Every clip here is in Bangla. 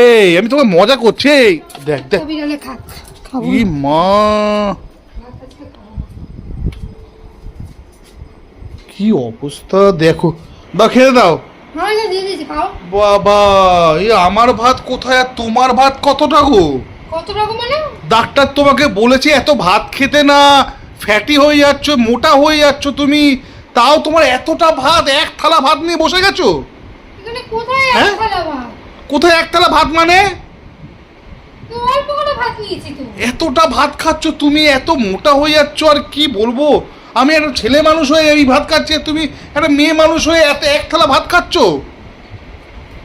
এই আমি তোমার মজা করছি। এই দেখ দেখ ই মা, কি অবস্থা দেখো। দাও খেয়ে দাও। বাবা এই আমার ভাত কোথায় আর তোমার ভাত কতটা গো? মানে ডাক্তার তোমাকে বলেছে এত ভাত খেতে না, ফ্যাটি হয়ে যাচ্ছ, মোটা হয়ে যাচ্ছ তুমি, তাও তোমার এতটা ভাত, এক থালা ভাত নিয়ে বসে গেছো। কোথায় হ্যাঁ? এক থালা ভাত? কোথায় এক থালা ভাত মানে? অল্প করে ভাত নিয়েছি তো। এতটা ভাত খাচ্ছ তুমি, এত মোটা হয়ে যাচ্ছ, আর কি বলবো। আমি একটা ছেলে মানুষ হয়ে এই ভাত খাচ্ছি, তুমি একটা মেয়ে মানুষ হয়ে এত এক থালা ভাত খাচ্ছ।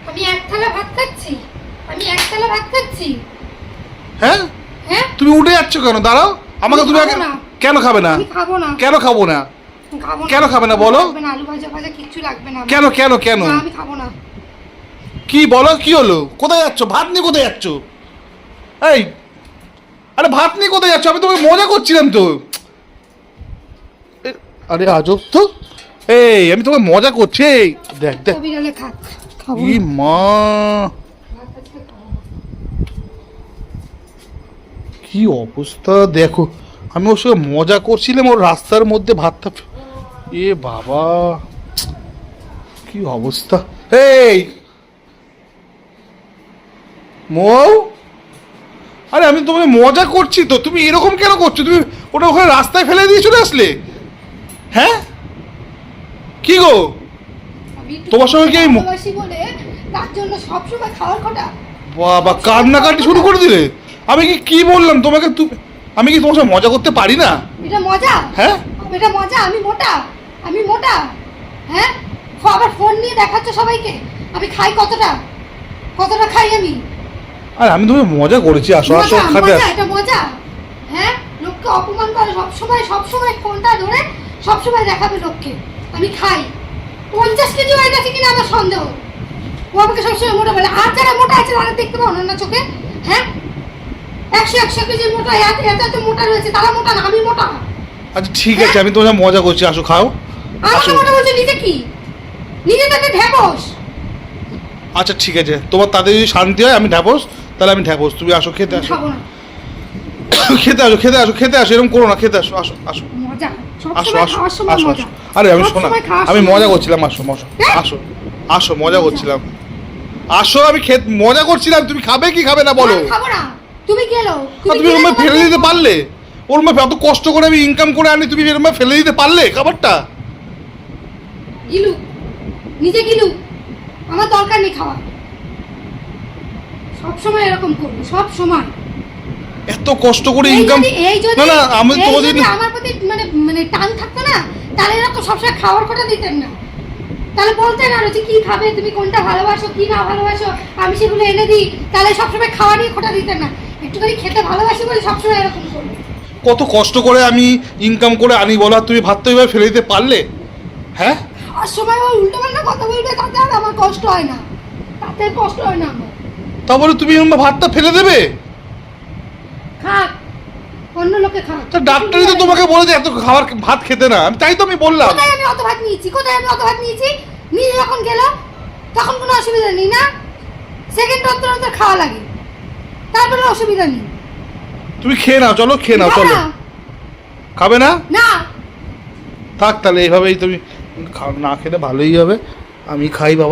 আমি এক থালা ভাত খাচ্ছি? আমি এক থালা ভাত খাচ্ছি? হ্যাঁ হ্যাঁ, তুমি উঠে যাচ্ছ কেন? দাঁড়াও, আমাকে তুমি আগে কেন খাবে না? আমি খাবো না। কেন খাবো না? খাবো না। কেন খাবে না বলো? লাগবে না, আলু ভাজা ভাজা কিচ্ছু লাগবে না আমার। কেন কেন কেন? না, আমি খাবো না। কি বলো, কি হলো? কোথায় যাচ্ছ? ভাত নিয়ে কোথায় যাচ্ছ? এই আরে ভাত নিয়ে কোথায় যাচ্ছ? আমি তোমাকে মজা করছিলাম তো। আরে আজব তো। এই আমি তোমাকে মজা করছি। এই দেখ দেখ বিড়ালে খাক, খাবো ই না। মা, কি অবস্থা দেখো। আমি ওর সঙ্গে মজা করছিলাম, ওর রাস্তার মধ্যে ভাতটা এ বাবা, কি অবস্থা। এই মৌ, আরে আমি তোমাকে মজা করছি তো, তুমি এরকম কেন করছো? তুমি ওটা ওখানে রাস্তায় ফেলে দিয়ে চলে আসলে। হ্যাঁ কি গো, আমি একটু তোমার সঙ্গে কি এই ভালোবাসি বলে তার জন্য সবসময় খাওয়ার খটা? বাবা কান্নাকাটি শুরু করে দিলে। আমি কি বললাম তোমাকে? আমি কি তোমার সঙ্গে মজা করতে পারি না? এটা মজা? হ্যাঁ এটা মজা? আমি মোটা? আমি মোটা? হ্যাঁ, আবার ফোন নিয়ে দেখাচ্ছ সবাইকে আমি খাই কতটা, কতটা খাই আমি। আর আমি তোমাকে মজা করেছি, আসো আসো মজা? খাতে মজা? আসো। এটা মজা? হ্যাঁ, লোককে অপমান করে সবসময়, সবসময় ফোনটা ধরে সবসময় দেখাবে লোককে আমি খাই। 50 কেজি হয়ে গেছে কিনা আমার সন্দেহ। ও আমাকে সবসময় মোটা বলে, আর যারা মোটা আছে তারা দেখতে পাও না চোখে? হ্যাঁ, 100 কেজির মোটা, এত মোটা রয়েছে, তারা মোটা না, আমি মোটা। আচ্ছা ঠিক আছে, আমি তোমার মজা করছি, আসো খাও। আমাকে আসো। মোটা বলছে, নিজে কি? নিজে তাকে ঢেবস। আচ্ছা ঠিক আছে, তোমার তাতে যদি শান্তি হয় আমি ঢ্যাপস, তাহলে আমি ঢ্যাপস। তুমি আসো খেতে আসো। খাবো না। খেতে আসো খেতে আসো খেতে আসো, এরকম করো না, খেতে আসো আসো আসো মজা আসো সবসময় আসো খাওয়ার সময় আসো মজা। আসো। আরে আমি শোনা, সবসময় খাওয়ার আমি সময় মজা করছিলাম, আসো আসো হ্যাঁ? আসো আসো, মজা করছিলাম। আসো, আমি মজা করছিলাম। তুমি খাবে কি খাবে না বলো? আমি খাবো না। তুমি গেলো, আর তুমি এরকম ফেলে দিতে পারলে? ওর মধ্যে এত কষ্ট করে আমি ইনকাম করে আনি, তুমি এরকম ফেলে দিতে পারলে খাবারটা? গিলু, নিজে গিলু, আমার দরকার নেই খাওয়া। সবসময় এরকম করবি, সব সময়। এত কষ্ট করে ইনকাম। না না, আমি তোমাদের আমার প্রতি মানে মানে টান থাকতো না, তাহলে এরকম সবসময় খাওয়ার কথা দিতেন না। তাহলে বলতেন আরো যে কি খাবে তুমি, কোনটা ভালোবাসো কি না ভালোবাসো, আমি সেগুলো এনে দিই, তাহলে সবসময় খাওয়া নিয়ে খোটা দিতেন না। একটুখানি খেতে ভালোবাসি বলে সবসময় এরকম করবে। কত কষ্ট করে আমি ইনকাম করে আনি বলো, আর তুমি ভাতটা এভাবে ফেলে দিতে পারলে? হ্যাঁ, আর সময় ওই উল্টো পাল্টা কথা বলবে, তাতে আর আমার কষ্ট হয় না, তাতে আর কষ্ট হয় না আমার। তারপরে তুমি এরকম ভাতটা ফেলে দেবে? খাক, অন্য লোকে খাক। তা ডাক্তারই তো তোমাকে বলেছে এত খাবার ভাত খেতে না, আমি তাই তো আমি বললাম। কোথায় আমি অত ভাত নিয়েছি? কোথায় আমি অত ভাত নিয়েছি? নিয়ে যখন গেল তখন কোনো অসুবিধা নেই না, সেকেন্ড অন্তর অন্তর খাওয়া লাগে, তারপরে অসুবিধা নেই। তুমি খেয়ে নাও, চলো খেয়ে নাও, না, চলো। না, খাবে না? না। থাক তাহলে এইভাবেই তুমি না খেলে ভালোই হবে। আমি খাই বাবা।